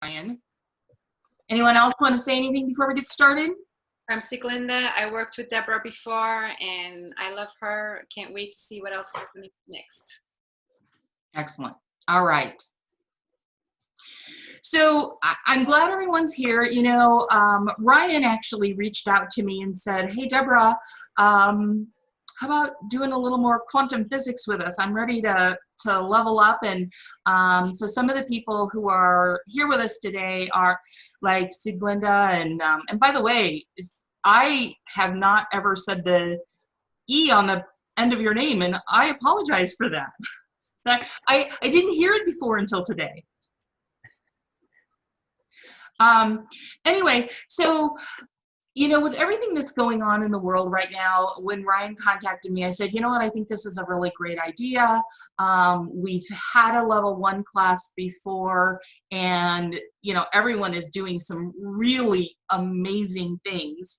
Ryan. Anyone else want to say anything before we get started? I'm Siglinda. I worked with Deborah before and I love her. Can't wait to see what else is coming next. Excellent. All right. So I'm glad everyone's here. You know, Ryan actually reached out to me and said, hey, Deborah, how about doing a little more quantum physics with us? I'm ready to level up. And so some of the people who are here with us today are like Siglinda. And by the way, I have not ever said the E on the end of your name, and I apologize for that. I didn't hear it before until today. Anyway, so, you know, with everything that's going on in the world right now, when Ryan contacted me, I said, you know what, I think this is a really great idea. We've had a level 1 class before, and, you know, everyone is doing some really amazing things,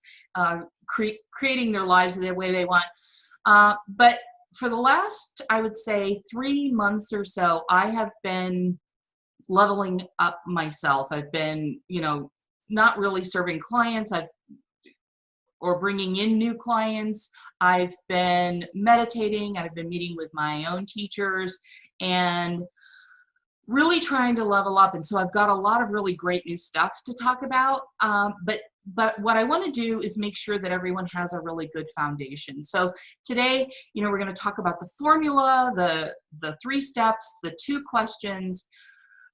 creating their lives the way they want. But for the last, I would say, 3 months or so, I have been leveling up myself. I've been, you know, not really serving clients or bringing in new clients. I've been meditating. I've been meeting with my own teachers and really trying to level up. And so I've got a lot of really great new stuff to talk about. But what I want to do is make sure that everyone has a really good foundation. So today, you know, we're going to talk about the formula, the 3 steps, the 2 questions.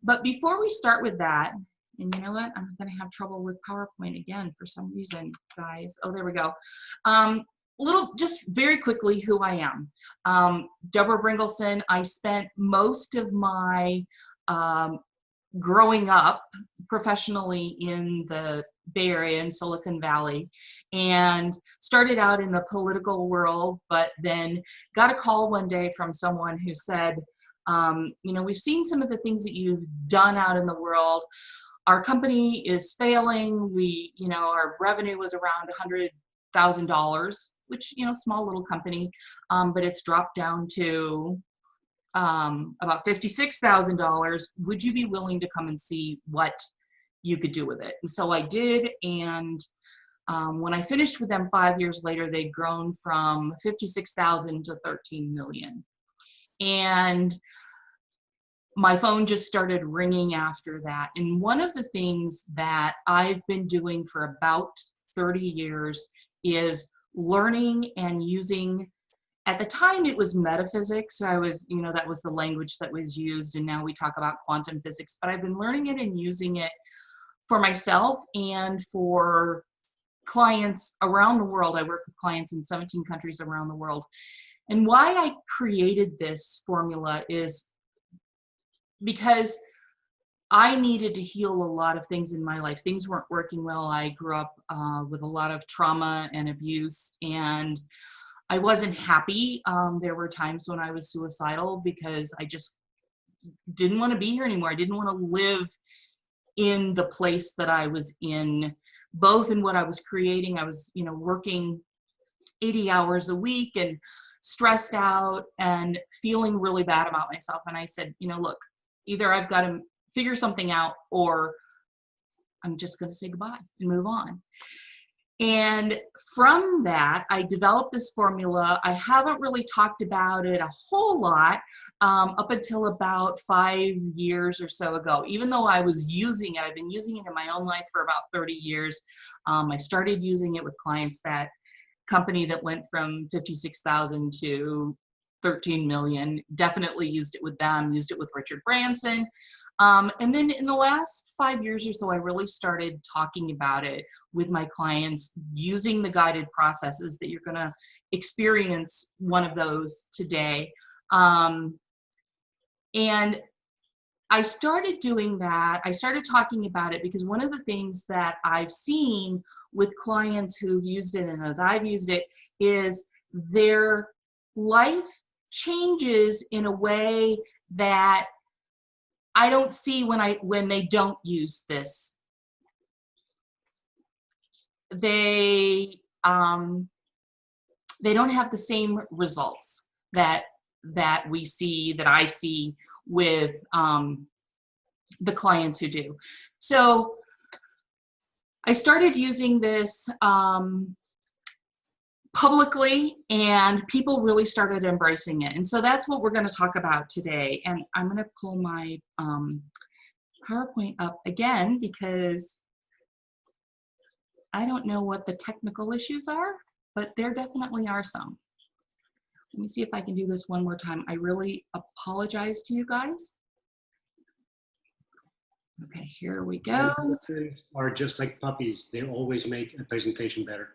But before we start with that, and you know what, I'm going to have trouble with PowerPoint again for some reason, guys. Oh, there we go. Just very quickly who I am. Deborah Bringelson. I spent most of my growing up professionally in the Bay Area in Silicon Valley, and started out in the political world, but then got a call one day from someone who said, you know, we've seen some of the things that you've done out in the world. Our company is failing. You know, our revenue was around $100,000, which, you know, small little company, but it's dropped down to about $56,000. Would you be willing to come and see what you could do with it? And so I did. And when I finished with them 5 years later, they'd grown from 56,000 to 13 million. And my phone just started ringing after that. And one of the things that I've been doing for about 30 years is learning and using, at the time it was metaphysics. So I was, you know, that was the language that was used, and now we talk about quantum physics, but I've been learning it and using it for myself and for clients around the world. I work with clients in 17 countries around the world. And why I created this formula is because I needed to heal a lot of things in my life. Things weren't working well. I grew up with a lot of trauma and abuse, and I wasn't happy. There were times when I was suicidal because I just didn't want to be here anymore. I didn't want to live in the place that I was in, both in what I was creating. I was, you know, working 80 hours a week and stressed out and feeling really bad about myself. And I said, you know, look, either I've got to figure something out or I'm just going to say goodbye and move on. And from that, I developed this formula. I haven't really talked about it a whole lot up until about 5 years or so ago. Even though I was using it, I've been using it in my own life for about 30 years. I started using it with clients, that company that went from 56,000 to 13 million, definitely used it with them, used it with Richard Branson. And then in the last 5 years or so, I really started talking about it with my clients, using the guided processes that you're going to experience one of those today. And I started doing that. I started talking about it because one of the things that I've seen with clients who've used it and as I've used it is their life changes in a way that I don't see when they don't use this. They don't have the same results that I see with the clients who do. So I started using this publicly, and people really started embracing it. And so that's what we're going to talk about today. And I'm going to pull my PowerPoint up again because I don't know what the technical issues are, but there definitely are some. Let me see if I can do this one more time. I really apologize to you guys. Okay, here we go. Presenters are just like puppies. They always make a presentation better.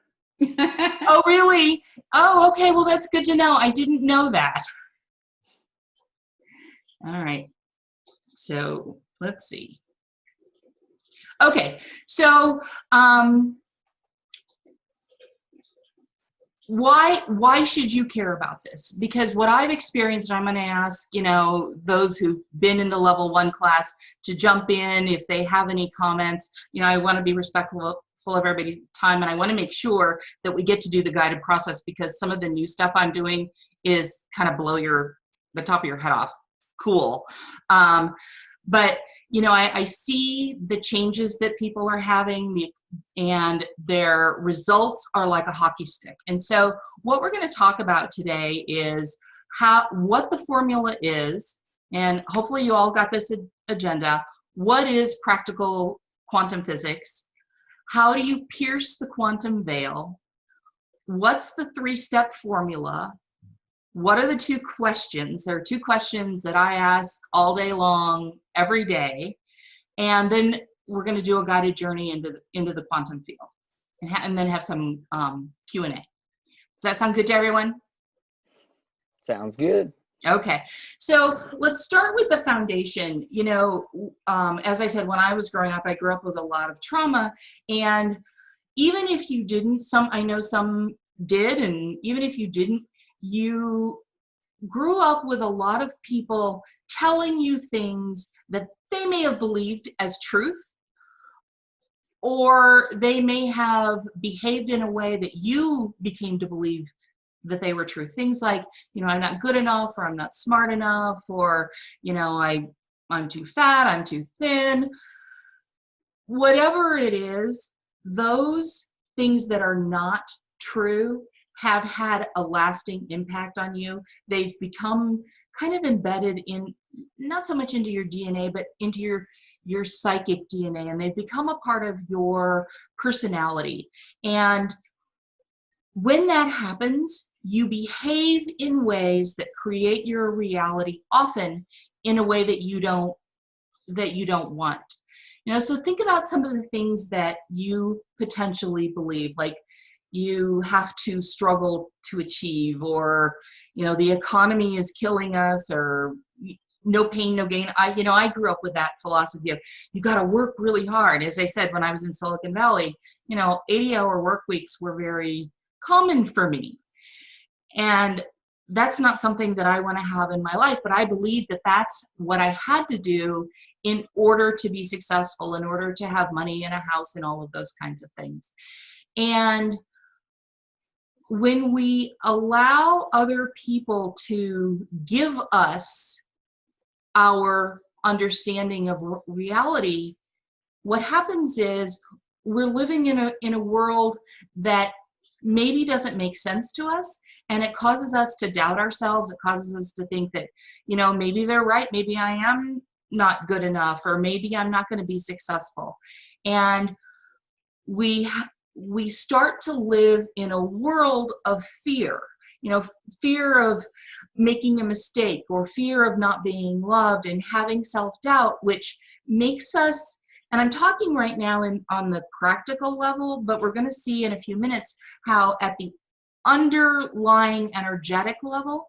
Oh, really? Oh, okay. Well, that's good to know. I didn't know that. All right. So let's see. Okay. So why should you care about this? Because what I've experienced, and I'm going to ask, you know, those who've been in the level 1 class to jump in if they have any comments. You know, I want to be respectful of everybody's time, and I want to make sure that we get to do the guided process, because some of the new stuff I'm doing is kind of blow the top of your head off. Cool. But you know, I see the changes that people are having, and their results are like a hockey stick. And so what we're going to talk about today is what the formula is, and hopefully you all got this agenda. What is practical quantum physics? How do you pierce the quantum veil? What's the 3-step formula? What are the 2 questions? There are 2 questions that I ask all day long, every day. And then we're going to do a guided journey into the quantum field, and then have some Q&A. Does that sound good to everyone? Sounds good. Okay, so let's start with the foundation. You know, as I said, when I was growing up, I grew up with a lot of trauma, and even if you didn't, I know some did, and even if you didn't, you grew up with a lot of people telling you things that they may have believed as truth, or they may have behaved in a way that you became to believe that they were true. Things like, you know, I'm not good enough, or I'm not smart enough, or, you know, I'm too fat, I'm too thin. Whatever it is, those things that are not true have had a lasting impact on you. They've become kind of embedded in, not so much into your DNA, but into your psychic DNA, and they've become a part of your personality. And when that happens, you behave in ways that create your reality, often in a way that you don't want. You know, so think about some of the things that you potentially believe, like you have to struggle to achieve, or, you know, the economy is killing us, or no pain, no gain. I grew up with that philosophy of you got to work really hard. As I said, when I was in Silicon Valley, you know, 80-hour work weeks were very common for me. And that's not something that I want to have in my life, but I believe that that's what I had to do in order to be successful, in order to have money and a house and all of those kinds of things. And when we allow other people to give us our understanding of reality, what happens is we're living in a world that maybe doesn't make sense to us, and it causes us to doubt ourselves. It causes us to think that, you know, maybe they're right, maybe I am not good enough, or maybe I'm not going to be successful. And we start to live in a world of fear, you know, fear of making a mistake, or fear of not being loved, and having self-doubt, which makes us, and I'm talking right now on the practical level, but we're going to see in a few minutes how at the underlying energetic level,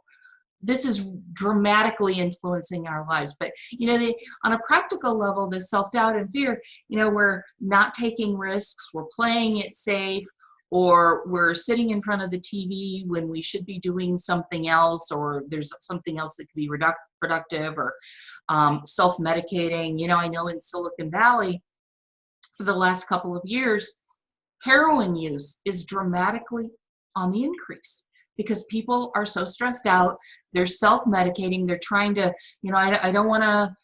this is dramatically influencing our lives. But, you know, on a practical level, the self-doubt and fear, you know, we're not taking risks, we're playing it safe, or we're sitting in front of the TV when we should be doing something else, or there's something else that could be productive, or self-medicating. You know, I know in Silicon Valley, for the last couple of years, heroin use is dramatically on the increase, because people are so stressed out, they're self-medicating, they're trying to, you know, I don't want to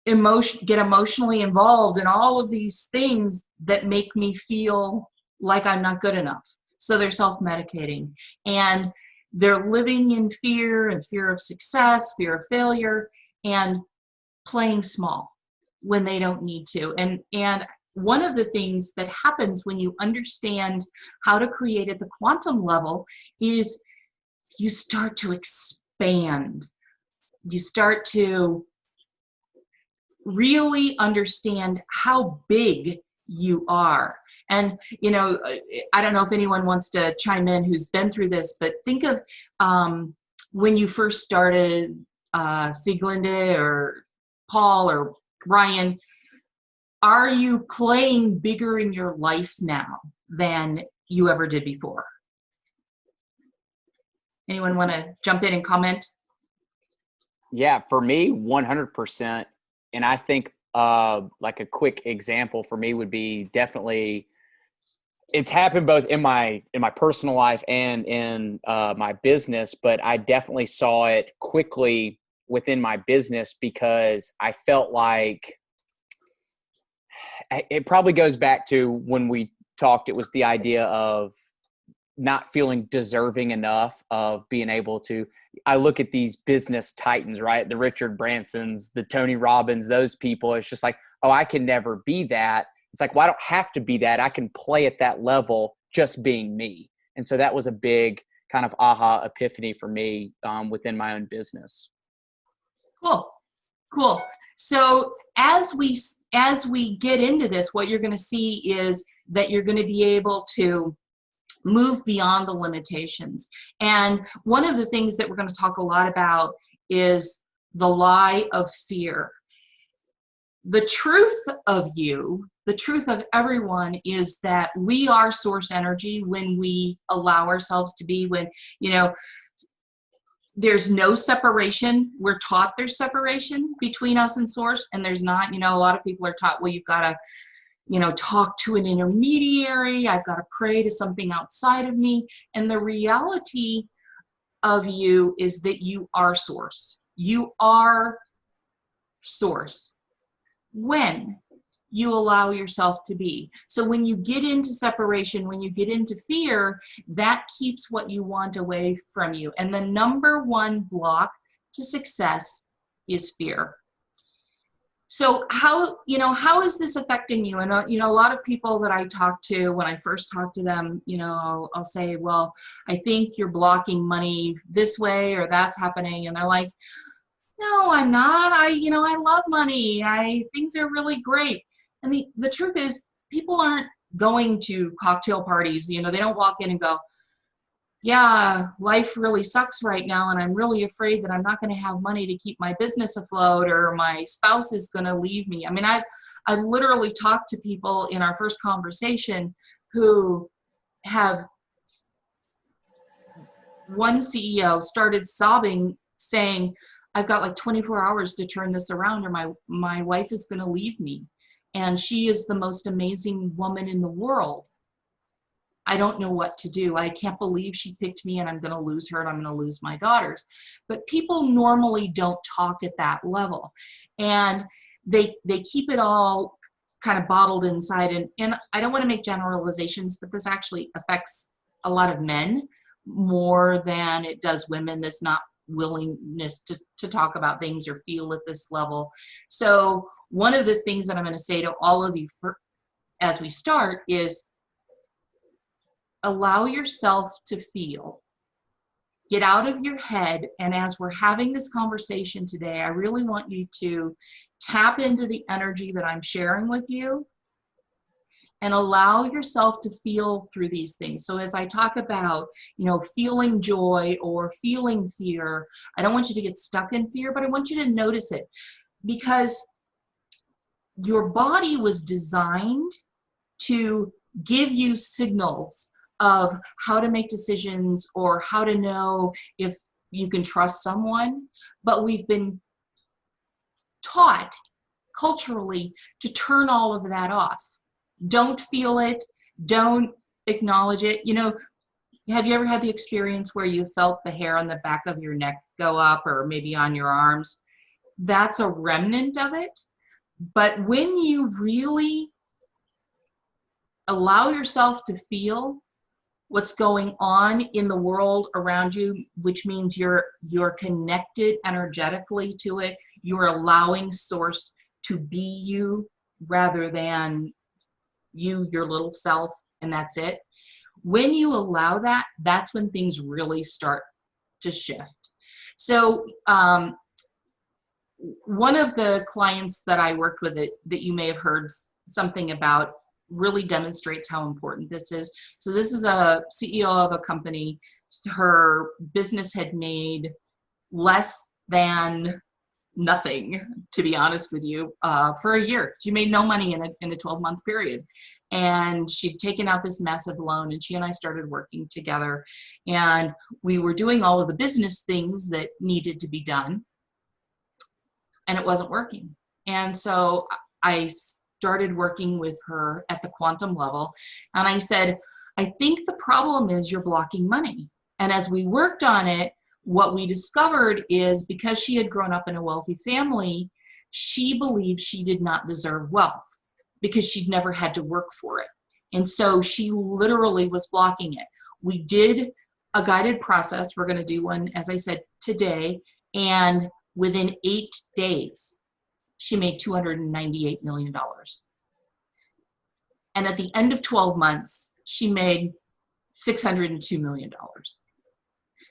get emotionally involved in all of these things that make me feel like I'm not good enough. So they're self-medicating, and they're living in fear and fear of success, fear of failure, and playing small when they don't need to. And one of the things that happens when you understand how to create at the quantum level is you start to expand. You start to really understand how big you are. And, you know, I don't know if anyone wants to chime in who's been through this, but think of when you first started, Sieglinde or Paul or Ryan, are you playing bigger in your life now than you ever did before? Anyone want to jump in and comment? Yeah, for me, 100%. And I think like a quick example for me would be definitely, it's happened both in my personal life and in my business, but I definitely saw it quickly within my business because I felt like it probably goes back to when we talked, it was the idea of not feeling deserving enough of being able to. I look at these business titans, right? The Richard Bransons, the Tony Robbins, those people. It's just like, oh, I can never be that. It's like, well, I don't have to be that. I can play at that level just being me. And so that was a big kind of aha epiphany for me within my own business. Cool. So as we get into this, what you're going to see is that you're going to be able to move beyond the limitations. And one of the things that we're going to talk a lot about is the lie of fear. The truth of you, the truth of everyone, is that we are source energy when we allow ourselves to be, when, you know, there's no separation. We're taught there's separation between us and source, and there's not. You know, a lot of people are taught, well, you've got to, you know, talk to an intermediary. I've got to pray to something outside of me. And the reality of you is that you are source. You are source when you allow yourself to be. So when you get into separation, when you get into fear, that keeps what you want away from you. And the number one block to success is fear. So how is this affecting you? And you know, a lot of people that I talk to, when I first talk to them, you know, I'll say, well, I think you're blocking money this way or that's happening. And they're like, no, I'm not. I love money. Things are really great. And the truth is, people aren't going to cocktail parties. You know, they don't walk in and go, yeah, life really sucks right now, and I'm really afraid that I'm not going to have money to keep my business afloat, or my spouse is going to leave me. I mean, I've literally talked to people in our first conversation who have, one CEO started sobbing, saying, I've got like 24 hours to turn this around, or my wife is going to leave me. And she is the most amazing woman in the world. I don't know what to do. I can't believe she picked me, and I'm going to lose her, and I'm going to lose my daughters. But people normally don't talk at that level. And they keep it all kind of bottled inside. And I don't want to make generalizations, but this actually affects a lot of men more than it does women. This not willingness to talk about things or feel at this level. So one of the things that I'm going to say to all of you as we start is, allow yourself to feel. Get out of your head. And as we're having this conversation today, I really want you to tap into the energy that I'm sharing with you and allow yourself to feel through these things. So as I talk about, you know, feeling joy or feeling fear, I don't want you to get stuck in fear, but I want you to notice it, because your body was designed to give you signals of how to make decisions or how to know if you can trust someone. But we've been taught culturally to turn all of that off. Don't feel it. Don't acknowledge it. You know, have you ever had the experience where you felt the hair on the back of your neck go up, or maybe on your arms? That's a remnant of it. But when you really allow yourself to feel what's going on in the world around you, which means you're connected energetically to it, you're allowing source to be you rather than you, your little self, and that's it. When you allow that, that's when things really start to shift. So one of the clients that I worked with that you may have heard something about really demonstrates how important this is. So this is a CEO of a company. Her business had made less than nothing, to be honest with you, for a year. She made no money in a 12-month period. And she'd taken out this massive loan, and she and I started working together. And we were doing all of the business things that needed to be done, and it wasn't working. And so I started working with her at the quantum level, and I said, I think the problem is you're blocking money. And as we worked on it, what we discovered is because she had grown up in a wealthy family, she believed she did not deserve wealth because she'd never had to work for it. And so she literally was blocking it. We did a guided process. We're going to do one, as I said, today. And within 8 days, she made $298 million. And at the end of 12 months, she made $602 million.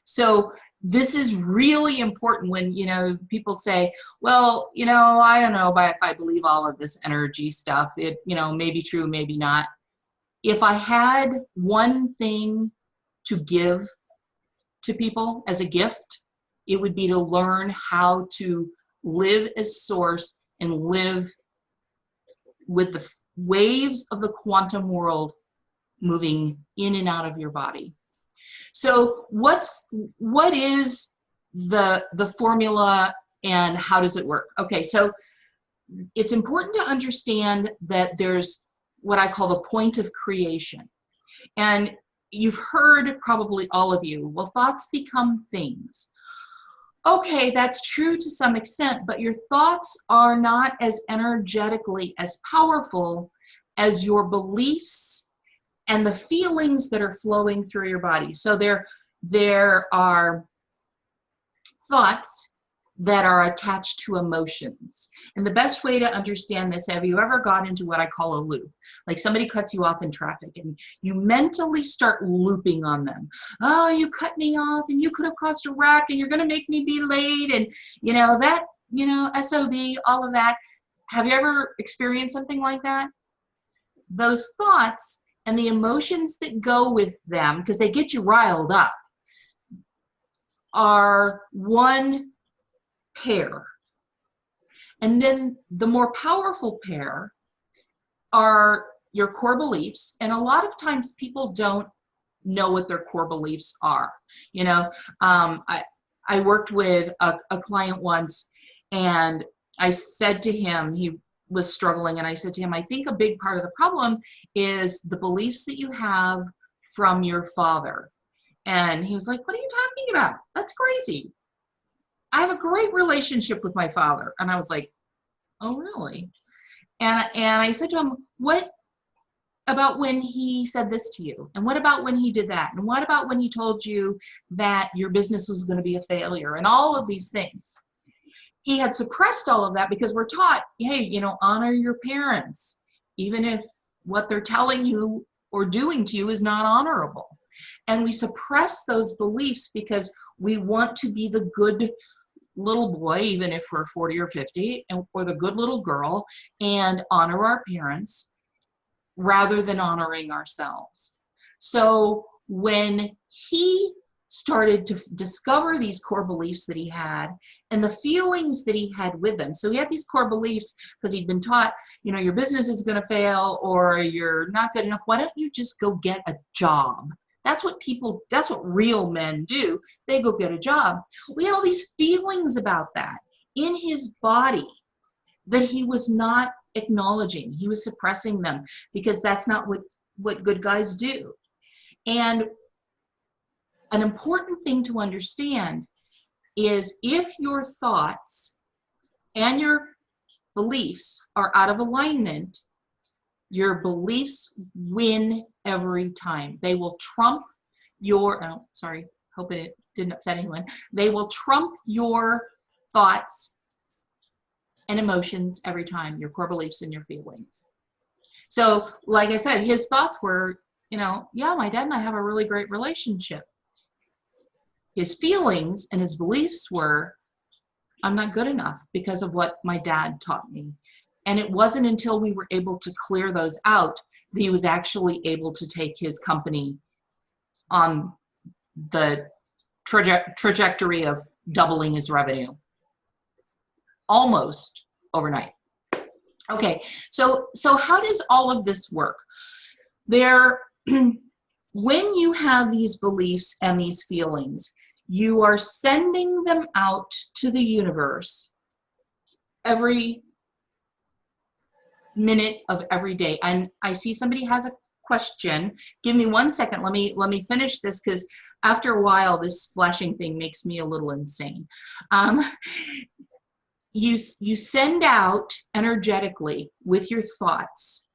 So this is really important when, people say, well, I don't know if I believe all of this energy stuff. It, may be true, maybe not. If I had one thing to give to people as a gift, it would be to learn how to live as source and live with the waves of the quantum world moving in and out of your body. So what is the formula and how does it work? Okay, so it's important to understand that there's what I call the point of creation. And you've heard, probably all of you, well, thoughts become things. Okay, that's true to some extent, but your thoughts are not as energetically as powerful as your beliefs and the feelings that are flowing through your body. So there are thoughts that are attached to emotions. And the best way to understand this, have you ever got into what I call a loop? Like somebody cuts you off in traffic and you mentally start looping on them. Oh, you cut me off and you could have caused a wreck and you're gonna make me be late and SOB, all of that. Have you ever experienced something like that? Those thoughts and the emotions that go with them, because they get you riled up, are one pair. And then the more powerful pair are your core beliefs. And a lot of times people don't know what their core beliefs are. I worked with a client once, and I said to him, he was struggling, and I said to him, I think a big part of the problem is the beliefs that you have from your father. And he was like, what are you talking about? That's crazy. I have a great relationship with my father. And I was like, oh, really? And I said to him, what about when he said this to you? And what about when he did that? And what about when he told you that your business was going to be a failure? And all of these things. He had suppressed all of that because we're taught, hey, honor your parents, even if what they're telling you or doing to you is not honorable. And we suppress those beliefs because we want to be the good little boy, even if we're 40 or 50, or the good little girl, and honor our parents rather than honoring ourselves. So when he started to discover these core beliefs that he had and the feelings that he had with them. So he had these core beliefs because he'd been taught, your business is going to fail or you're not good enough. Why don't you just go get a job? That's what real men do. They go get a job. We had all these feelings about that in his body that he was not acknowledging. He was suppressing them because that's not what good guys do. And an important thing to understand is if your thoughts and your beliefs are out of alignment, your beliefs win every time. They will trump your, oh, sorry, hope it didn't upset anyone. They will trump your thoughts and emotions every time, your core beliefs and your feelings. So, like I said, his thoughts were, you know, yeah, my dad and I have a really great relationship. His feelings and his beliefs were, I'm not good enough because of what my dad taught me. And it wasn't until we were able to clear those out that he was actually able to take his company on the trajectory of doubling his revenue almost overnight. Okay, so how does all of this work? When you have these beliefs and these feelings, you are sending them out to the universe every minute of every day. And I see somebody has a question. Give me 1 second. Let me finish this, because after a while, this flashing thing makes me a little insane. You send out energetically with your thoughts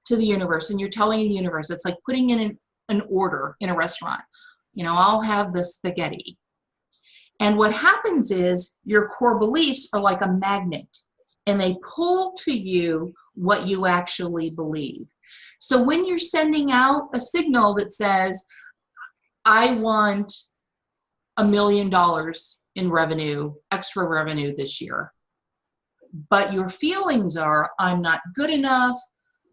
to the universe, and you're telling the universe, it's like putting in an order in a restaurant. You know, I'll have the spaghetti. And what happens is your core beliefs are like a magnet, and they pull to you what you actually believe. So when you're sending out a signal that says, I want $1 million in revenue, extra revenue this year, but your feelings are, I'm not good enough.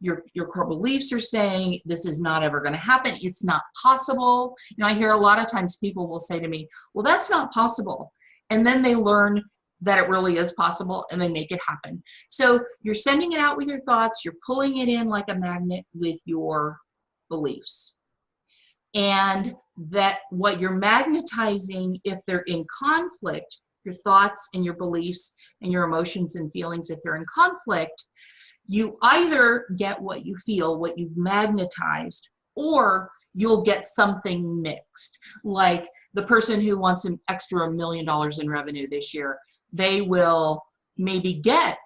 Your core beliefs are saying, this is not ever going to happen. It's not possible. You know, I hear a lot of times people will say to me, well, that's not possible. And then they learn that it really is possible, and they make it happen. So you're sending it out with your thoughts. You're pulling it in like a magnet with your beliefs. And that what you're magnetizing, if they're in conflict, your thoughts and your beliefs and your emotions and feelings, if they're in conflict, you either get what you feel, what you've magnetized, or you'll get something mixed. Like the person who wants an extra $1 million in revenue this year, they will maybe get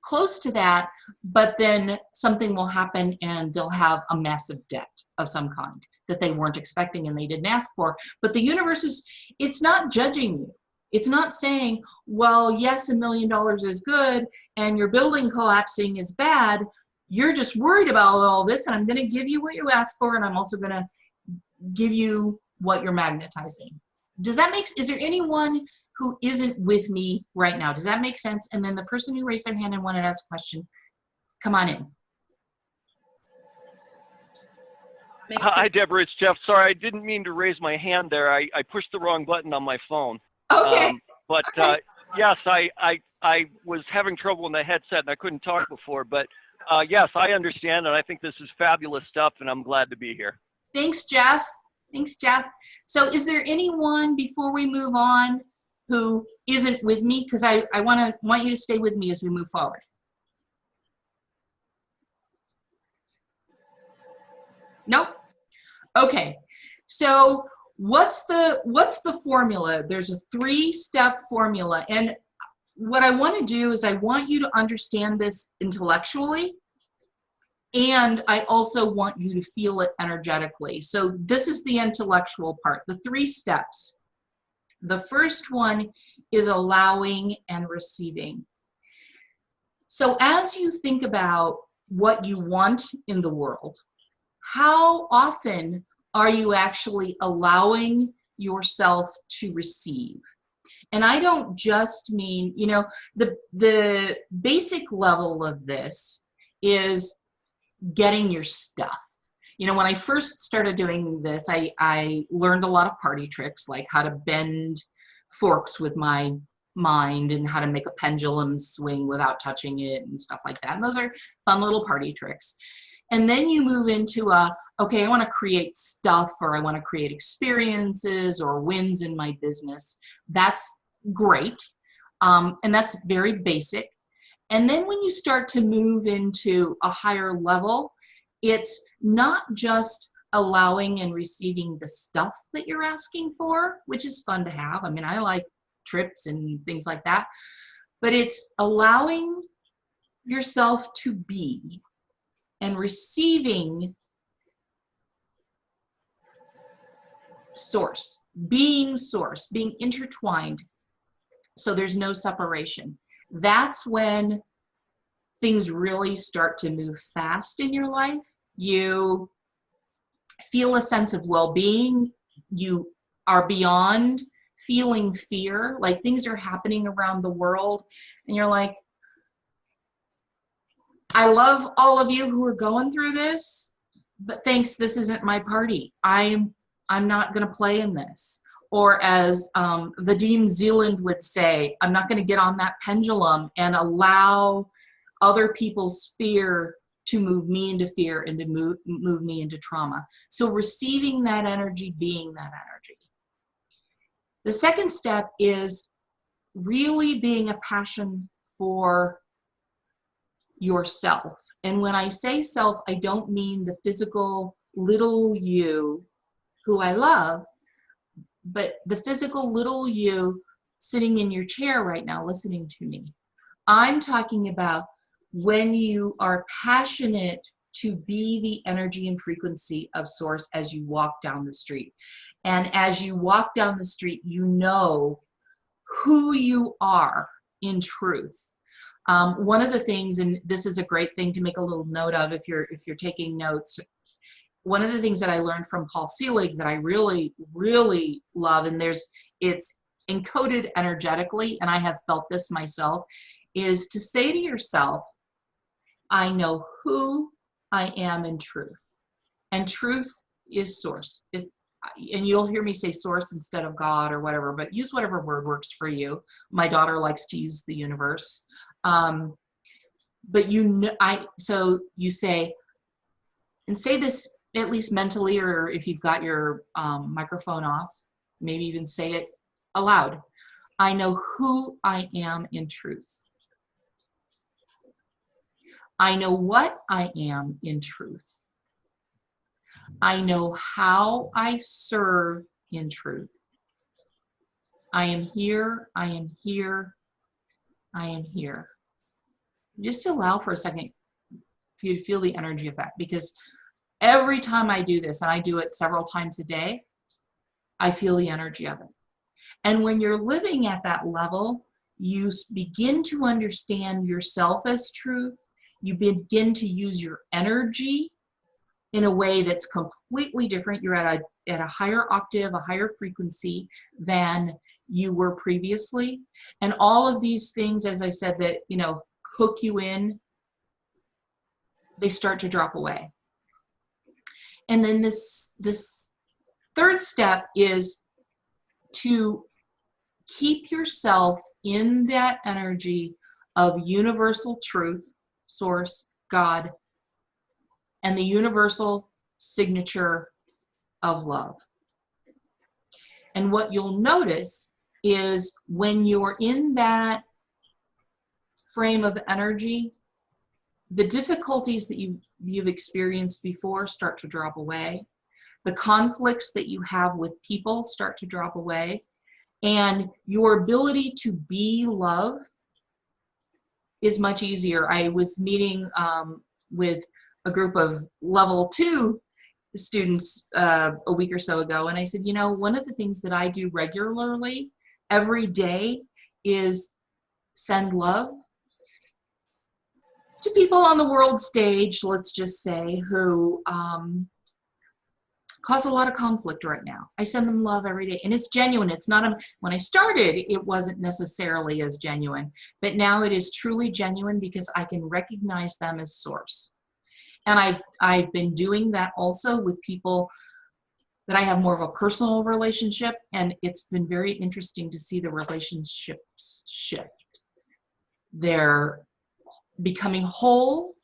close to that, but then something will happen and they'll have a massive debt of some kind that they weren't expecting and they didn't ask for. But the universe it's not judging you. It's not saying, well, yes, $1 million is good and your building collapsing is bad. You're just worried about all this, and I'm going to give you what you asked for, and I'm also going to give you what you're magnetizing. Is there anyone who isn't with me right now? Does that make sense? And then the person who raised their hand and wanted to ask a question, come on in. Hi, Deborah. It's Jeff. Sorry, I didn't mean to raise my hand there. I pushed the wrong button on my phone. Okay. Yes, I was having trouble with the headset and I couldn't talk before. But yes, I understand, and I think this is fabulous stuff, and I'm glad to be here. Thanks, Jeff. Thanks, Jeff. So is there anyone, before we move on, who isn't with me? Because I want you to stay with me as we move forward. Nope. Okay. So what's the formula? There's a 3-step formula. And what I want to do is I want you to understand this intellectually, and I also want you to feel it energetically. So this is the intellectual part, the 3 steps. The first one is allowing and receiving. So as you think about what you want in the world, how often are you actually allowing yourself to receive? And I don't just mean, you know, the basic level of this is getting your stuff. You know, when I first started doing this, I learned a lot of party tricks, like how to bend forks with my mind and how to make a pendulum swing without touching it and stuff like that. And those are fun little party tricks. And then you move into okay, I want to create stuff, or I want to create experiences or wins in my business. That's great. And that's very basic. And then when you start to move into a higher level, it's not just allowing and receiving the stuff that you're asking for, which is fun to have. I mean, I like trips and things like that. but it's allowing yourself to be and receiving source, being intertwined, so there's no separation. That's when things really start to move fast in your life. You feel a sense of well-being. You are beyond feeling fear, like things are happening around the world and you're like, I love all of you who are going through this, but thanks, this isn't my party. I'm not going to play in this. Or as Vadim Zeeland would say, I'm not going to get on that pendulum and allow other people's fear to move me into fear and to move me into trauma. So receiving that energy, being that energy. The second step is really being a passion for yourself. And when I say self, I don't mean the physical little you who I love, but the physical little you sitting in your chair right now listening to me. I'm talking about when you are passionate to be the energy and frequency of source as you walk down the street. And as you walk down the street, you know who you are in truth. One of the things, and this is a great thing to make a little note of if you're taking notes, one of the things that I learned from Paul Selig that I really, really love, and it's encoded energetically, and I have felt this myself, is to say to yourself, I know who I am in truth. And truth is source. And you'll hear me say source instead of God or whatever, but use whatever word works for you. My daughter likes to use the universe. But so you say, and say this at least mentally, or if you've got your microphone off, maybe even say it aloud. I know who I am in truth. I know what I am in truth. I know how I serve in truth. I am here, I am here, I am here. Just allow for a second for you to feel the energy of that, because every time I do this, and I do it several times a day, I feel the energy of it. And when you're living at that level, you begin to understand yourself as truth. You begin to use your energy in a way that's completely different. You're at a higher octave, a higher frequency than you were previously. And all of these things, as I said, that, hook you in, they start to drop away. And then this third step is to keep yourself in that energy of universal truth, source, God, and the universal signature of love. And what you'll notice is when you're in that frame of energy, the difficulties that you've experienced before start to drop away. The conflicts that you have with people start to drop away. And your ability to be love is much easier. I was meeting with a group of level 2 students a week or so ago, and I said, one of the things that I do regularly every day is send love to people on the world stage, let's just say, who cause a lot of conflict right now. I send them love every day, and it's genuine. It's not when I started, it wasn't necessarily as genuine, but now it is truly genuine because I can recognize them as source. And I've been doing that also with people that I have more of a personal relationship, and it's been very interesting to see the relationships shift. They're becoming whole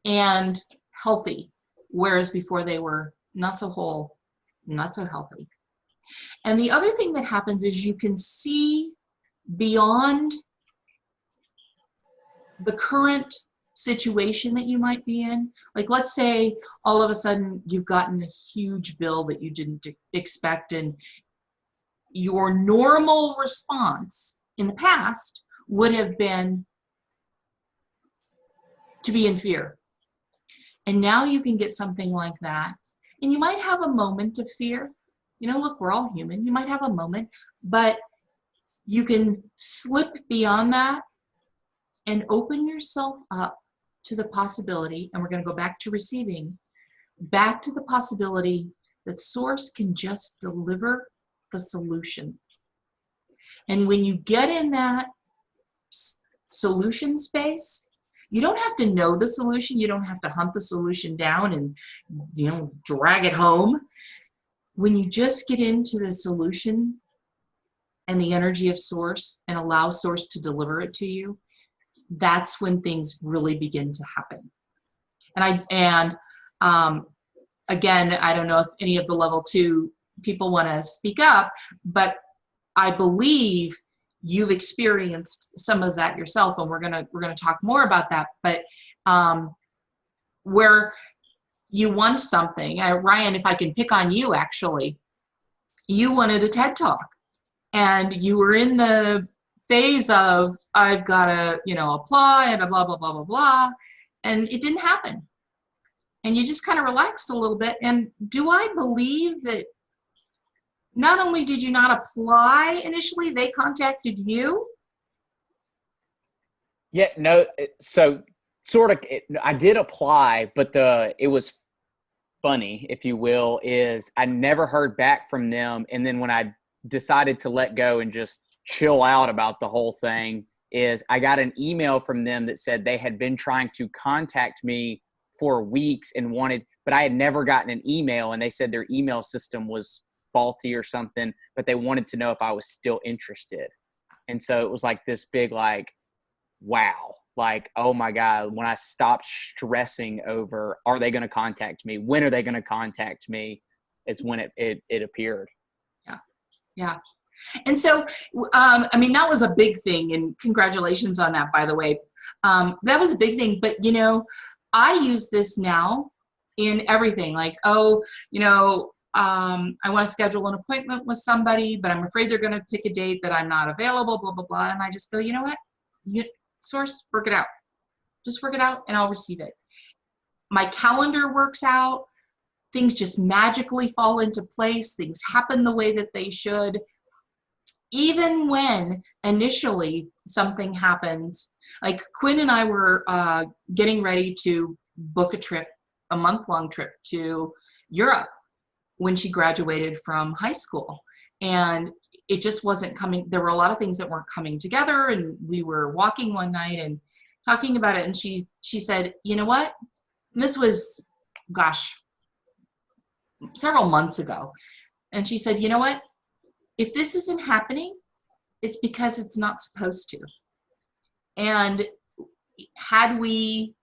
and healthy, whereas before they were not so whole, not so healthy. And the other thing that happens is you can see beyond the current situation that you might be in. Like, let's say all of a sudden you've gotten a huge bill that you didn't expect, and your normal response in the past would have been to be in fear. And now you can get something like that. And you might have a moment of fear. You know, look, we're all human. You might have a moment, but you can slip beyond that and open yourself up to the possibility, and we're going to go back to receiving, back to the possibility that Source can just deliver the solution. And when you get in that solution space, you don't have to know the solution. You don't have to hunt the solution down and, you know, drag it home. When you just get into the solution and the energy of Source and allow Source to deliver it to you, that's when things really begin to happen. And again, I don't know if any of the level 2 people want to speak up, but I believe you've experienced some of that yourself, and we're gonna talk more about that. But where you want something, Ryan, if I can pick on you, actually, you wanted a TED Talk, and you were in the phase of, I've got to, you know, apply and blah, blah, blah, blah, blah. And it didn't happen. And you just kind of relaxed a little bit. And do I believe that not only did you not apply initially, they contacted you? Yeah, no. So sort of, I did apply, but it was funny, if you will, is I never heard back from them. And then when I decided to let go and just chill out about the whole thing, is I got an email from them that said they had been trying to contact me for weeks and but I had never gotten an email, and they said their email system was faulty or something, but they wanted to know if I was still interested. And so it was like this big, like, wow, like, oh my God, when I stopped stressing over, are they going to contact me? When are they going to contact me? It's when it appeared. Yeah. Yeah. And so, I mean, that was a big thing, and congratulations on that, by the way. That was a big thing, but, you know, I use this now in everything. Like, oh, you know, I want to schedule an appointment with somebody, but I'm afraid they're going to pick a date that I'm not available, blah, blah, blah. And I just go, you know what? Source, work it out. Just work it out, and I'll receive it. My calendar works out. Things just magically fall into place. Things happen the way that they should. Even when initially something happens, like Quinn and I were getting ready to book a trip, a month-long trip to Europe when she graduated from high school. And it just wasn't coming. There were a lot of things that weren't coming together, and we were walking one night and talking about it. And she said, you know what? And this was, gosh, several months ago. And she said, you know what? If this isn't happening, it's because it's not supposed to. And had we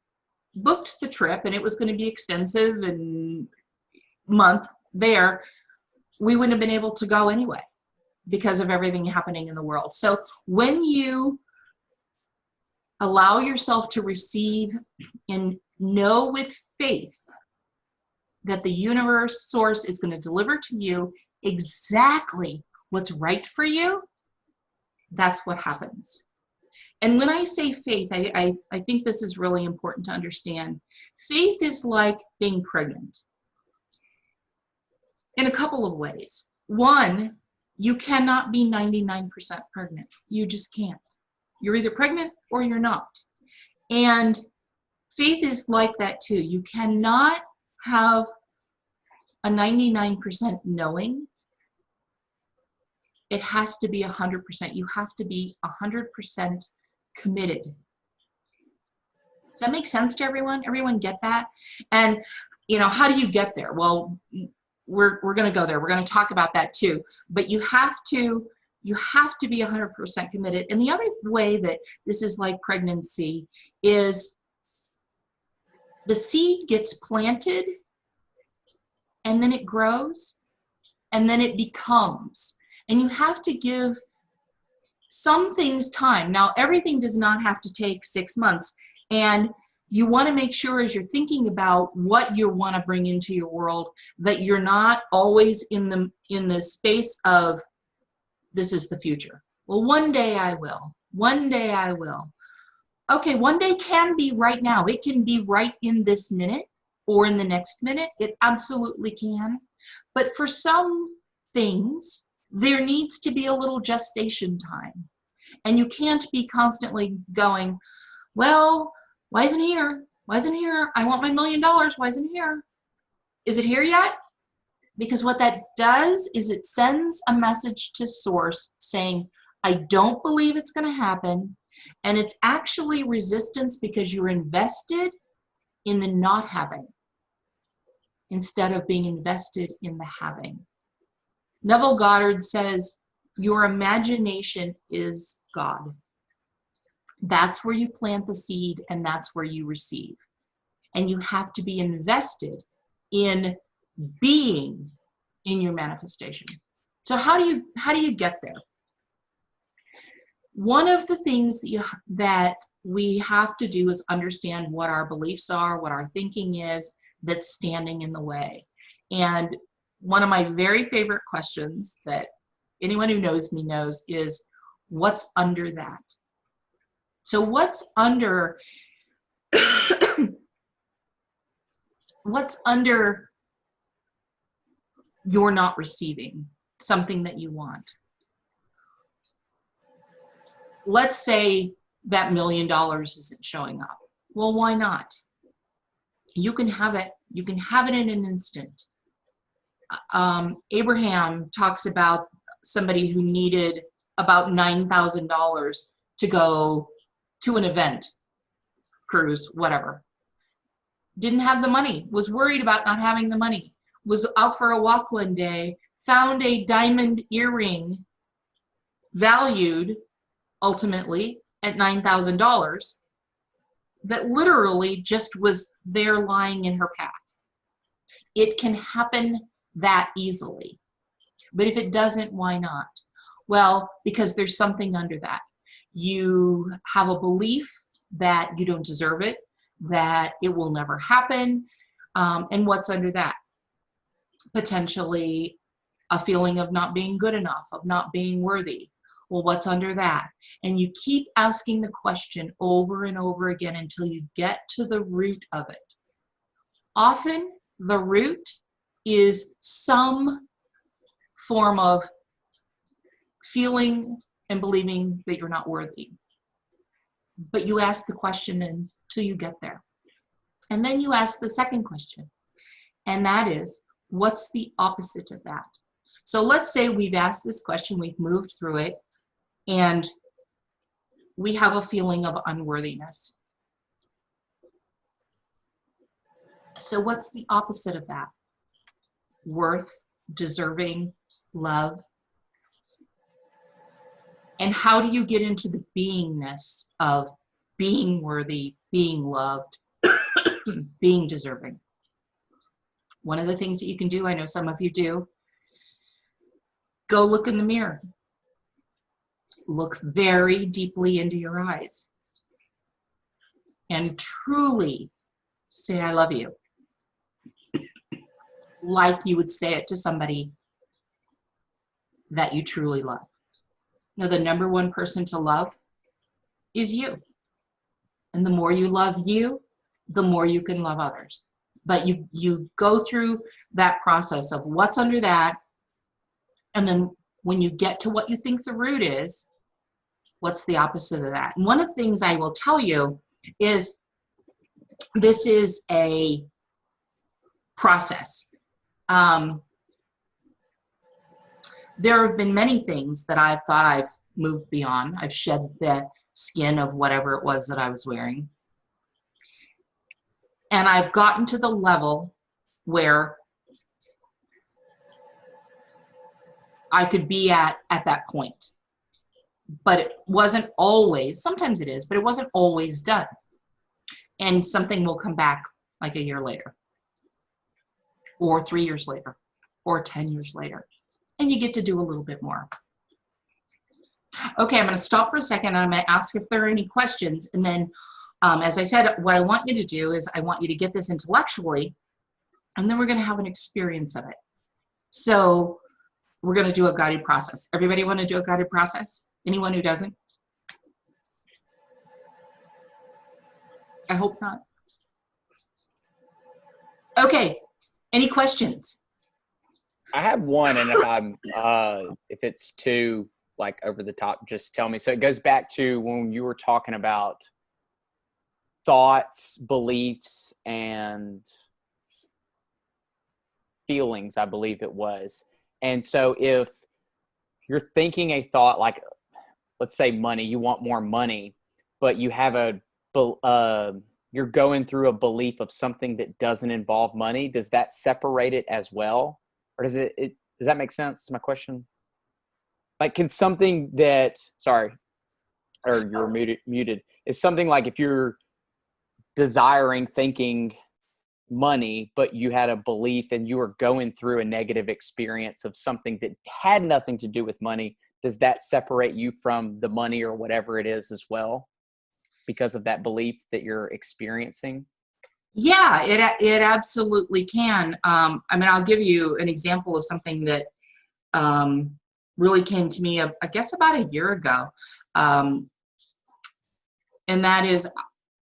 booked the trip, and it was going to be extensive and month there, we wouldn't have been able to go anyway because of everything happening in the world. So when you allow yourself to receive and know with faith that the universe, Source, is going to deliver to you exactly what's right for you, that's what happens. And when I say faith, I think this is really important to understand. Faith is like being pregnant in a couple of ways. One, you cannot be 99% pregnant. You just can't. You're either pregnant or you're not. And faith is like that too. You cannot have a 99% knowing. It has to be 100%. You have to be 100% committed. Does that make sense to everyone? Everyone get that? And, you know, how do you get there? Well, we're going to go there. We're going to talk about that too. But you have to be 100% committed. And the other way that this is like pregnancy is the seed gets planted, and then it grows, and then it becomes. And you have to give some things time. Now, everything does not have to take 6 months. And you want to make sure, as you're thinking about what you want to bring into your world, that you're not always in the space of, this is the future. Well, one day I will. One day I will. Okay, one day can be right now. It can be right in this minute or in the next minute. It absolutely can. But for some things, there needs to be a little gestation time. And you can't be constantly going, well, why isn't it here? Why isn't it here? I want my $1 million. Why isn't it here? Is it here yet? Because what that does is it sends a message to source saying, I don't believe it's going to happen. And it's actually resistance because you're invested in the not having instead of being invested in the having. Neville Goddard says, your imagination is God. That's where you plant the seed and that's where you receive. And you have to be invested in being in your manifestation. So how do you get there? One of the things that we have to do is understand what our beliefs are, what our thinking is that's standing in the way. And one of my very favorite questions that anyone who knows me knows is, what's under that? So what's under what's under you're not receiving something that you want? Let's say that $1 million isn't showing up. Well, why not? You can have it. You can have it in an instant. Abraham talks about somebody who needed about $9,000 to go to an event, cruise, whatever. Didn't have the money, was worried about not having the money, was out for a walk one day, found a diamond earring valued ultimately at $9,000 that literally just was there lying in her path. It can happen that easily. But if it doesn't, why not? Well, because there's something under that. You have a belief that you don't deserve it, that it will never happen. And what's under that? Potentially a feeling of not being good enough, of not being worthy. Well, what's under that? And you keep asking the question over and over again until you get to the root of it. Often the root is some form of feeling and believing that you're not worthy. But you ask the question until you get there. And then you ask the second question, and that is, what's the opposite of that? So let's say we've asked this question, we've moved through it, and we have a feeling of unworthiness. So what's the opposite of that? Worth, deserving, love. And how do you get into the beingness of being worthy, being loved, being deserving? One of the things that you can do, I know some of you do, go look in the mirror. Look very deeply into your eyes and truly say, I love you. Like you would say it to somebody that you truly love. Now, the number one person to love is you. And the more you love you, the more you can love others. But you go through that process of what's under that. And then when you get to what you think the root is, what's the opposite of that? And one of the things I will tell you is this is a process. There have been many things that I've thought I've moved beyond. I've shed the skin of whatever it was that I was wearing. And I've gotten to the level where I could be at that point. But it wasn't always, sometimes it is, but it wasn't always done. And something will come back like a year later, or 3 years later, or 10 years later. And you get to do a little bit more. Okay, I'm going to stop for a second and I'm going to ask if there are any questions. And then, as I said, what I want you to do is I want you to get this intellectually, and then we're going to have an experience of it. So we're going to do a guided process. Everybody want to do a guided process? Anyone who doesn't? I hope not. Okay, any questions? I have one, and if it's too like over the top, just tell me. So it goes back to when you were talking about thoughts, beliefs, and feelings, I believe it was. And so if you're thinking a thought like, let's say money, you want more money, but you have you're going through a belief of something that doesn't involve money, does that separate it as well? Or does does that make sense? Is my question? Like, can something that, sorry, or you're muted, is something like if you're thinking money, but you had a belief and you were going through a negative experience of something that had nothing to do with money, does that separate you from the money or whatever it is as well because of that belief that you're experiencing? Yeah, it absolutely can. I mean, I'll give you an example of something that really came to me, I guess, about a year ago. And that is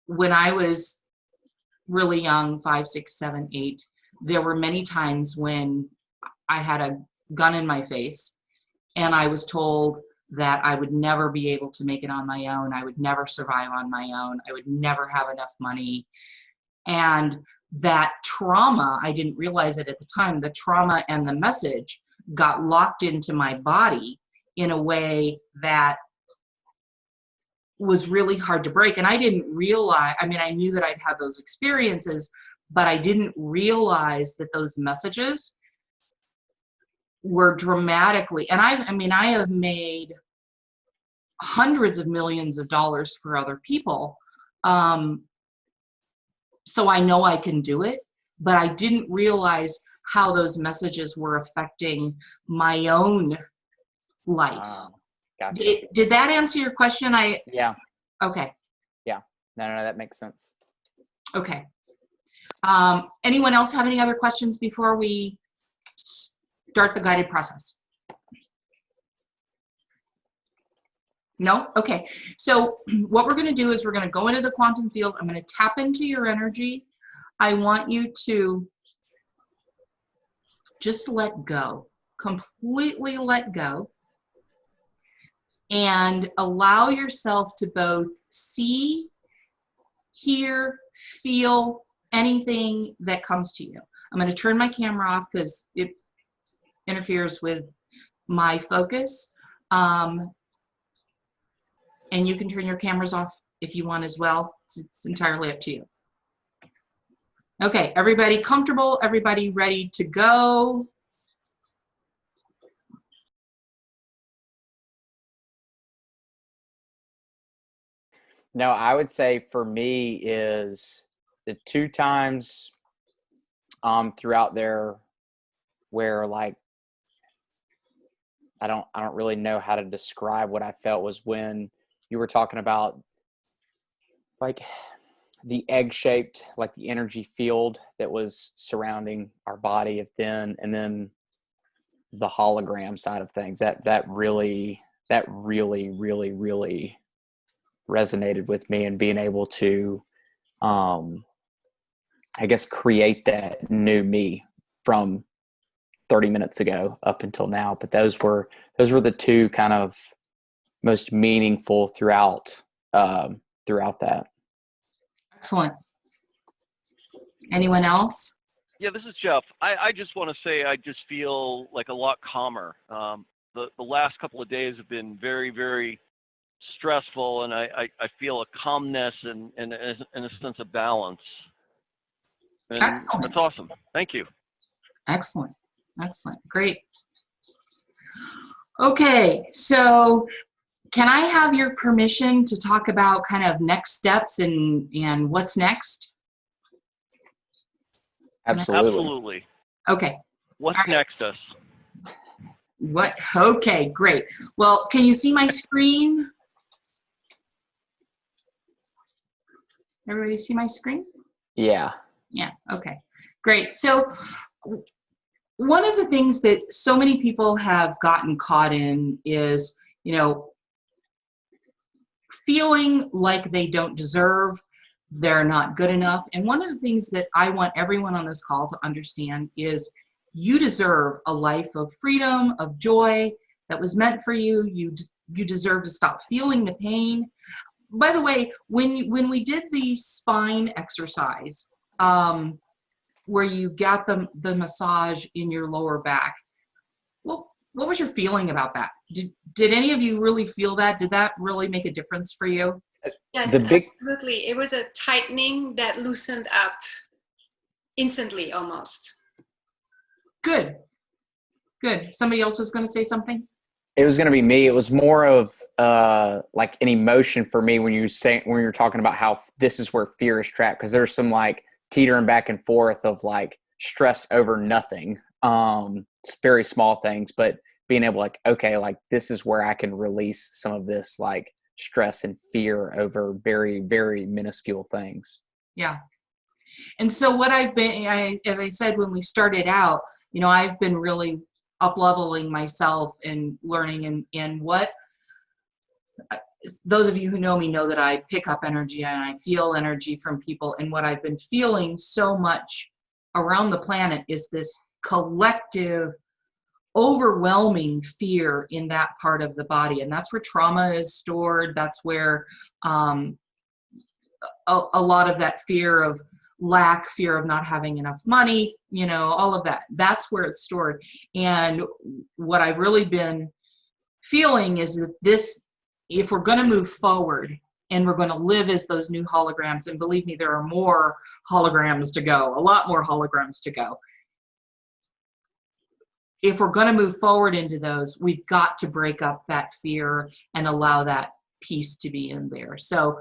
when I was really young, 5, 6, 7, 8, there were many times when I had a gun in my face and I was told that I would never be able to make it on my own. I would never survive on my own. I would never have enough money. And that trauma, I didn't realize it at the time, the trauma and the message got locked into my body in a way that was really hard to break. And I didn't realize, I mean, I knew that I'd had those experiences, but I didn't realize that those messages were dramatically, and I have made hundreds of millions of dollars for other people. So I know I can do it, but I didn't realize how those messages were affecting my own life. Gotcha. Did that answer your question? Yeah. Okay. Yeah. No, that makes sense. Okay. Anyone else have any other questions before we start the guided process? No? Okay. So what we're going to do is we're going to go into the quantum field. I'm going to tap into your energy. I want you to just let go, completely let go, and allow yourself to both see, hear, feel anything that comes to you. I'm going to turn my camera off because it interferes with my focus. And you can turn your cameras off if you want as well. It's entirely up to you. Okay, everybody comfortable? Everybody ready to go? No, I would say for me is the 2 times throughout there where like I don't really know how to describe what I felt was when you were talking about like the egg-shaped, like the energy field that was surrounding our body and then the hologram side of things. That really resonated with me, and being able to I guess create that new me from 30 minutes ago up until now. But those were the 2 kind of most meaningful throughout that. Excellent. Anyone else? Yeah, this is Jeff. I just want to say I just feel like a lot calmer. The last couple of days have been very, very stressful, and I feel a calmness and a sense of balance. And Excellent. that's awesome. Thank you. Excellent. Excellent. Great. Okay, so can I have your permission to talk about kind of next steps and what's next? Absolutely. Okay. What's All right. next us? What? Okay, great. Well, can you see my screen? Everybody see my screen? Yeah. Yeah, okay, great. So one of the things that so many people have gotten caught in is, feeling like they don't deserve they're not good enough. And one of the things that I want everyone on this call to understand is you deserve a life of freedom, of joy that was meant for you. You deserve to stop feeling the pain. By the way, when we did the spine exercise, where you got the massage in your lower back, well, what was your feeling about that? Did any of you really feel that? Did that really make a difference for you? Yes, The big- absolutely. It was a tightening that loosened up instantly almost. Good. Somebody else was going to say something? It was going to be me. It was more of like an emotion for me when you're talking about how this is where fear is trapped, because there's some like teetering back and forth of like stress over nothing. It's very small things, but being able like, okay, like this is where I can release some of this like stress and fear over very, very minuscule things. Yeah. And so what as I said, when we started out, I've been really up-leveling myself and learning and what those of you who know me know that I pick up energy and I feel energy from people. And what I've been feeling so much around the planet is this collective, overwhelming fear in that part of the body. And that's where trauma is stored. That's where a lot of that fear of lack, fear of not having enough money, all of that, that's where it's stored. And what I've really been feeling is that if we're going to move forward and we're going to live as those new holograms, and believe me, there are more holograms to go, a lot more holograms to go. If we're going to move forward into those, we've got to break up that fear and allow that piece to be in there. So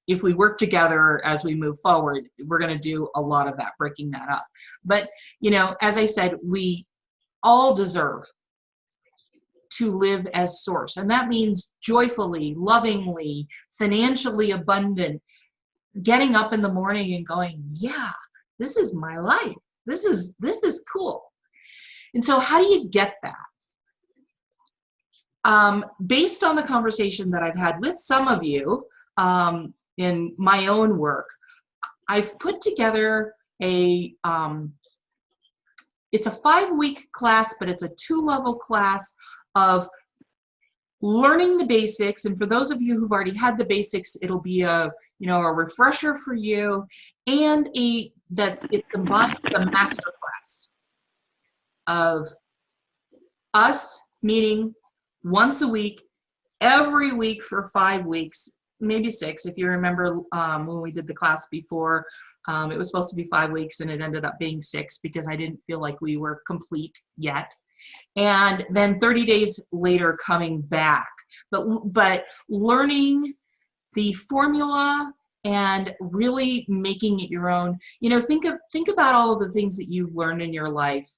if we work together as we move forward, we're going to do a lot of that, breaking that up. But, as I said, we all deserve to live as source. And that means joyfully, lovingly, financially abundant, getting up in the morning and going, yeah, this is my life. This is cool. And so how do you get that? Based on the conversation that I've had with some of you in my own work, I've put together it's a 5-week class, but it's a 2-level class of learning the basics. And for those of you who've already had the basics, it'll be a refresher for you, and it's combined with a masterclass of us meeting once a week, every week for 5 weeks, maybe 6. If you remember when we did the class before, it was supposed to be 5 weeks and it ended up being 6 because I didn't feel like we were complete yet. And then 30 days later coming back, but learning the formula and really making it your own. Think about all of the things that you've learned in your life.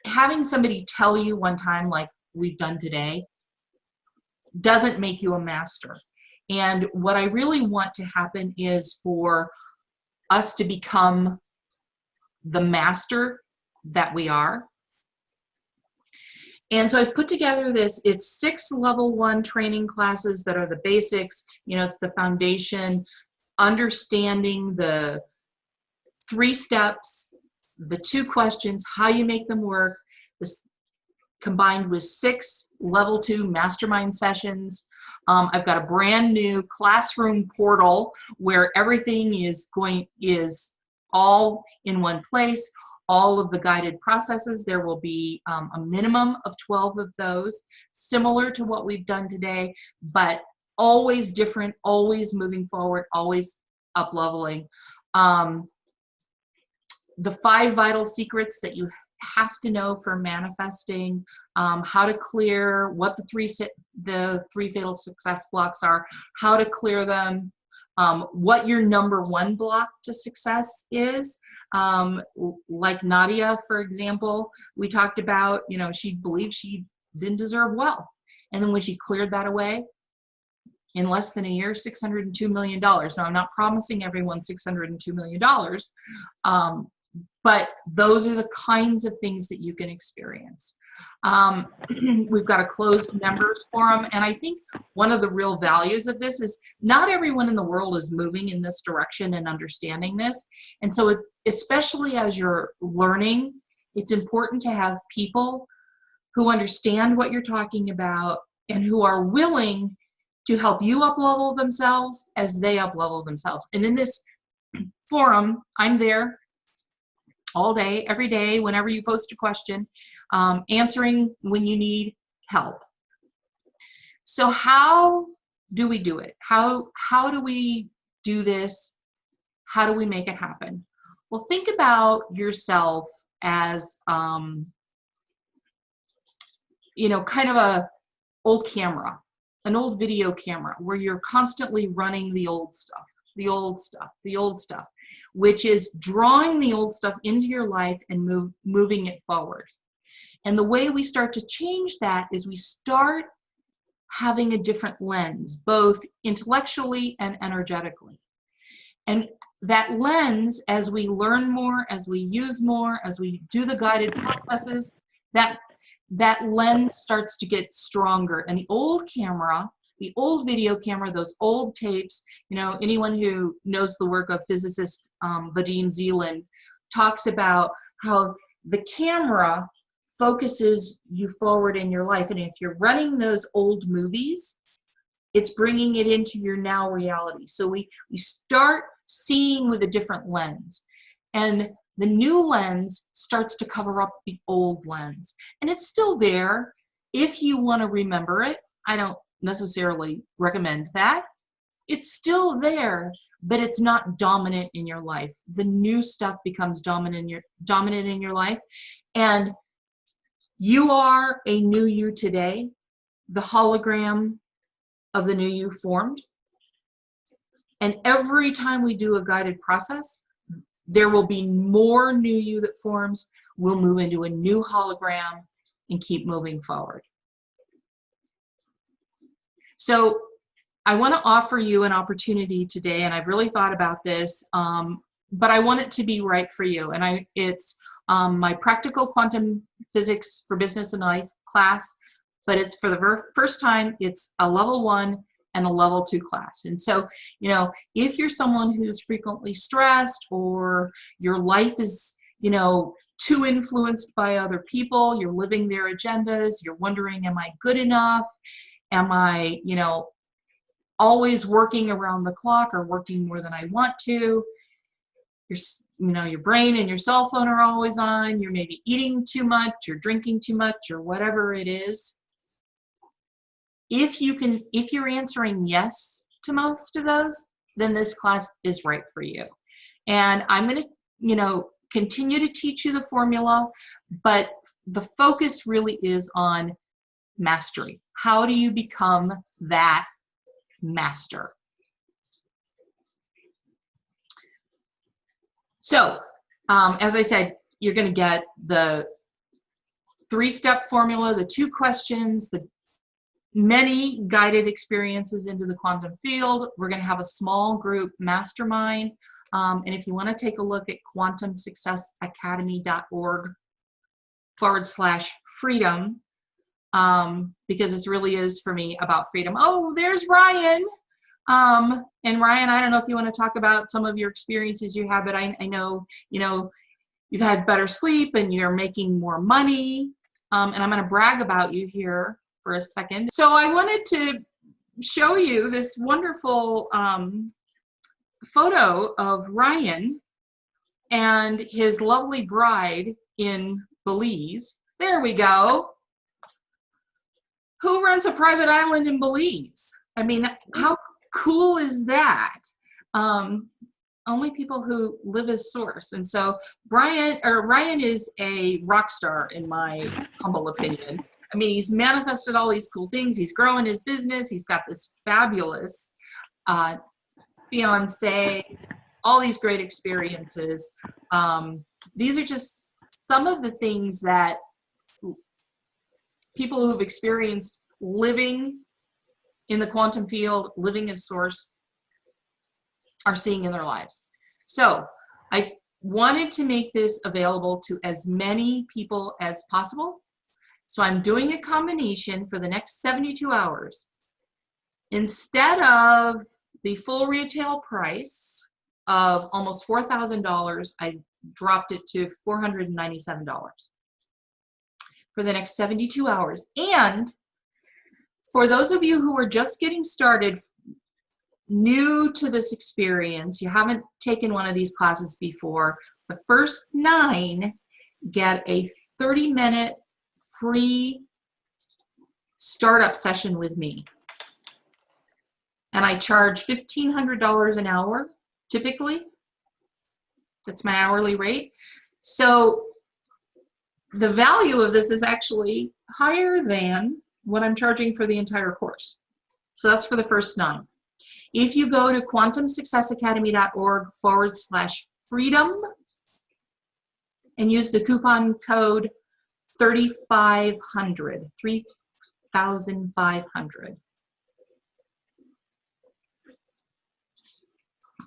Having somebody tell you one time, like we've done today, doesn't make you a master. And what I really want to happen is for us to become the master that we are. And so I've put together it's 6 level 1 training classes that are the basics. It's the foundation, understanding the 3 steps, the 2 questions, how you make them work, this combined with 6 level 2 mastermind sessions. I've got a brand new classroom portal where everything is all in one place. All of the guided processes, there will be a minimum of 12 of those, similar to what we've done today, but always different, always moving forward, always up-leveling. The 5 vital secrets that you have to know for manifesting, how to clear, what the 3 fatal success blocks are, how to clear them, what your number 1 block to success is. Like Nadia, for example, we talked about, she believed she didn't deserve wealth. And then when she cleared that away, in less than a year, $602 million. Now, I'm not promising everyone $602 million, but those are the kinds of things that you can experience. We've got a closed members forum, and I think one of the real values of this is not everyone in the world is moving in this direction and understanding this. And so especially as you're learning, it's important to have people who understand what you're talking about and who are willing to help you up-level themselves as they up-level themselves. And in this forum, I'm there all day, every day, whenever you post a question, answering when you need help. So how do we do it? How do we do this? How do we make it happen? Well, think about yourself as, you know, kind of a old camera, an old video camera, where you're constantly running the old stuff, the old stuff, the old stuff, which is drawing the old stuff into your life and moving it forward. And the way we start to change that is we start having a different lens, both intellectually and energetically. And that lens, as we learn more, as we use more, as we do the guided processes, that lens starts to get stronger. And the old camera, the old video camera, those old tapes, you know, anyone who knows the work of physicist Vadim Zeland talks about how the camera focuses you forward in your life. And if you're running those old movies, it's bringing it into your now reality. So we start seeing with a different lens. And the new lens starts to cover up the old lens. And it's still there if you want to remember it. I don't necessarily recommend that. It's still there, but it's not dominant in your life. The new stuff becomes dominant in your life. And you are a new you today, the hologram of the new you formed. And every time we do a guided process, there will be more new you that forms. We'll move into a new hologram and keep moving forward. So I want to offer you an opportunity today, and I've really thought about this, but I want it to be right for you. And it's my practical quantum physics for business and life class, but it's for the first time, it's a level 1 and a level 2 class. And so, you know, if you're someone who's frequently stressed, or your life is, you know, too influenced by other people, you're living their agendas, you're wondering, am I good enough? Am I, you know, always working around the clock or working more than I want to? Your brain and your cell phone are always on. You're maybe eating too much or drinking too much or whatever it is. If you're answering yes to most of those, then this class is right for you. And I'm going to, you know, continue to teach you the formula, but the focus really is on mastery. How do you become that master? So, as I said, you're going to get the 3-step formula, the 2 questions, the many guided experiences into the quantum field. We're going to have a small group mastermind. And if you want to take a look at quantumsuccessacademy.org/freedom, because this really is for me about freedom. Oh, there's Ryan. And Ryan, I don't know if you want to talk about some of your experiences you have, but I know, you know, you've had better sleep and you're making more money. And I'm going to brag about you here for a second. So I wanted to show you this wonderful photo of Ryan and his lovely bride in Belize. There we go. Who runs a private island in Belize? I mean, how cool is that? Only people who live as source. And so Ryan is a rock star in my humble opinion. I mean, he's manifested all these cool things. He's growing his business. He's got this fabulous fiance, all these great experiences. These are just some of the things that people who've experienced living in the quantum field, living as source, are seeing in their lives. So I wanted to make this available to as many people as possible. So I'm doing a combination for the next 72 hours. Instead of the full retail price of almost $4,000, I dropped it to $497 for the next 72 hours. And for those of you who are just getting started, new to this experience, you haven't taken one of these classes before, the first 9 get a 30-minute free startup session with me. And I charge $1,500 an hour, typically. That's my hourly rate. So the value of this is actually higher than what I'm charging for the entire course. So that's for the first 9. If you go to quantumsuccessacademy.org/freedom and use the coupon code 3,500, 3,500.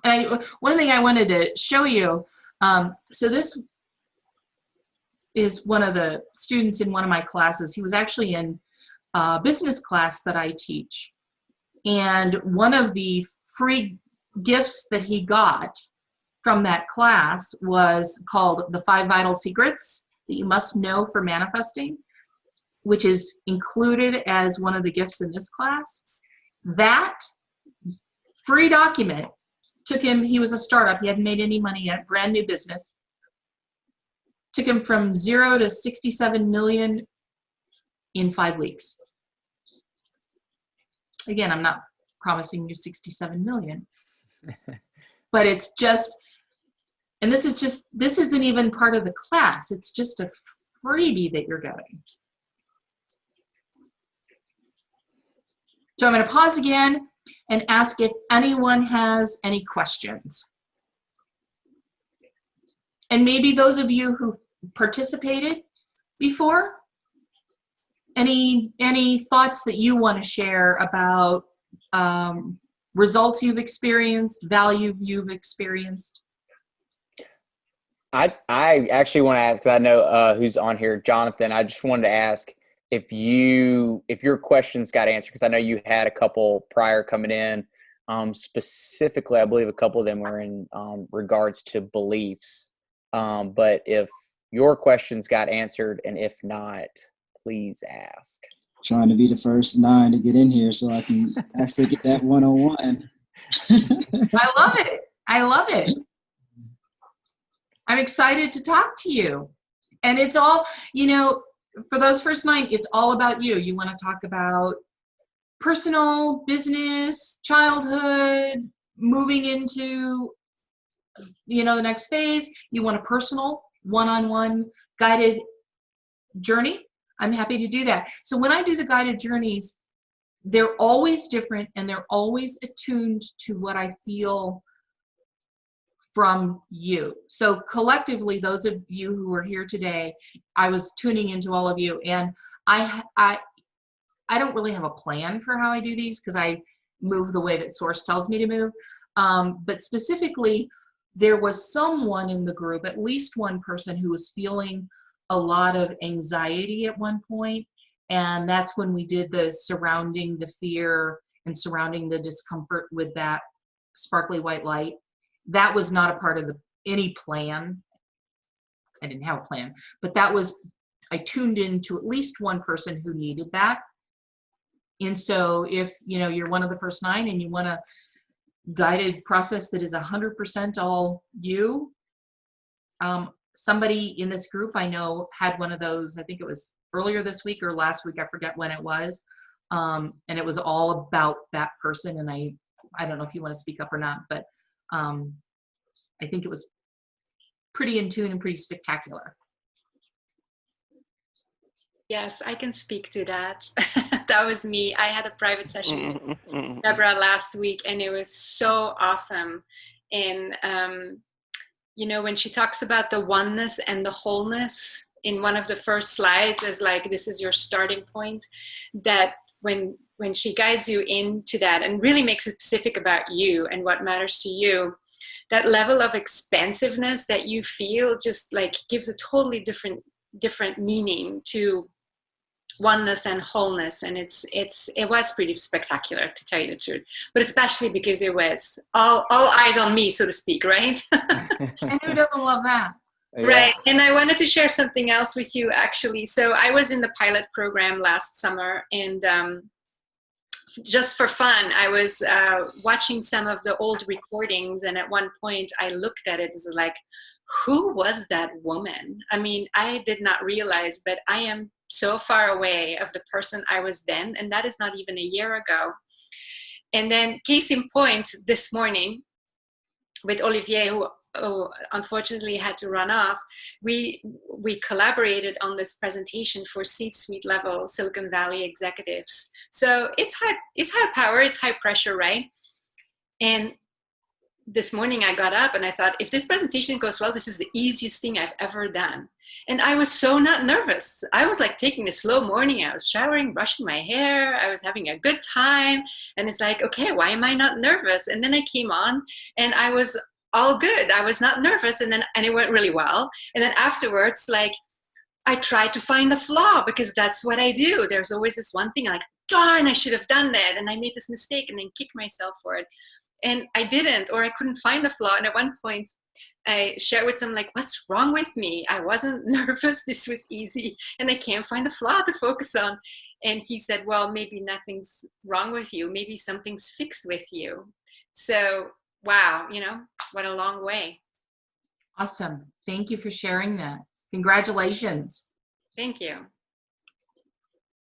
And one thing I wanted to show you, so this is one of the students in one of my classes. He was actually in business class that I teach. And one of the free gifts that he got from that class was called the 5 Vital Secrets that you must know for manifesting, which is included as one of the gifts in this class. That free document took him, he was a startup, he hadn't made any money yet, brand new business. Took him from 0 to 67 million in 5 weeks. Again, I'm not promising you 67 million, but it's just, and this isn't even part of the class. It's just a freebie that you're getting. So I'm going to pause again and ask if anyone has any questions. And maybe those of you who participated before, any thoughts that you want to share about results you've experienced, value you've experienced? I actually want to ask, because I know who's on here, Jonathan. I just wanted to ask if your questions got answered, because I know you had a couple prior coming in. Specifically, I believe a couple of them were in regards to beliefs. But if your questions got answered, and if not, please ask. Trying to be the first 9 to get in here so I can actually get that one-on-one. I love it. I love it. I'm excited to talk to you. And it's all, for those first 9, it's all about you. You want to talk about personal, business, childhood, moving into, the next phase. You want a personal, one-on-one guided journey. I'm happy to do that. So when I do the guided journeys, they're always different and they're always attuned to what I feel from you. So collectively, those of you who are here today, I was tuning into all of you, and I don't really have a plan for how I do these because I move the way that Source tells me to move. But specifically, there was someone in the group, at least one person, who was feeling a lot of anxiety at one point, and that's when we did the surrounding the fear and surrounding the discomfort with that sparkly white light. That was not a part of any plan. I didn't have a plan, but I tuned into at least one person who needed that. And so if you're one of the first 9 and you want a guided process that is 100% all you, somebody in this group I know had one of those. I think it was earlier this week or last week, I forget when it was, and it was all about that person. And I don't know if you want to speak up or not, but I think it was pretty in tune and pretty spectacular. Yes, I can speak to that. That was me. I had a private session with Deberah last week, and it was so awesome. And, when she talks about the oneness and the wholeness in one of the first slides as like, this is your starting point, that when she guides you into that and really makes it specific about you and what matters to you, that level of expansiveness that you feel just like gives a totally different meaning to oneness and wholeness, and it was pretty spectacular, to tell you the truth, but especially because it was all eyes on me, so to speak, right? And who doesn't love that? Yeah. Right. And I wanted to share something else with you, actually. So I was in the pilot program last summer, and just for fun, I was watching some of the old recordings, and at one point I looked at it as like, who was that woman? I mean, I did not realize, but I am so far away of the person I was then, and that is not even a year ago. And then, case in point, this morning with Olivier, who unfortunately had to run off, we collaborated on this presentation for C-suite level Silicon Valley executives. So it's high power, it's high pressure, right? And this morning I got up and I thought, if this presentation goes well, this is the easiest thing I've ever done. And I was so not nervous. I was like taking a slow morning. I was showering, brushing my hair. I was having a good time. And it's like, okay, why am I not nervous? And then I came on and I was all good. I was not nervous. And it went really well. And then afterwards, like, I tried to find the flaw, because that's what I do. There's always this one thing like, darn, I should have done that. And I made this mistake, and then kick myself for it. And I didn't, or I couldn't find the flaw. And at one point I shared with someone, like, what's wrong with me? I wasn't nervous. This was easy. And I can't find a flaw to focus on. And he said, well, maybe nothing's wrong with you. Maybe something's fixed with you. So, wow, what a long way. Awesome. Thank you for sharing that. Congratulations. Thank you.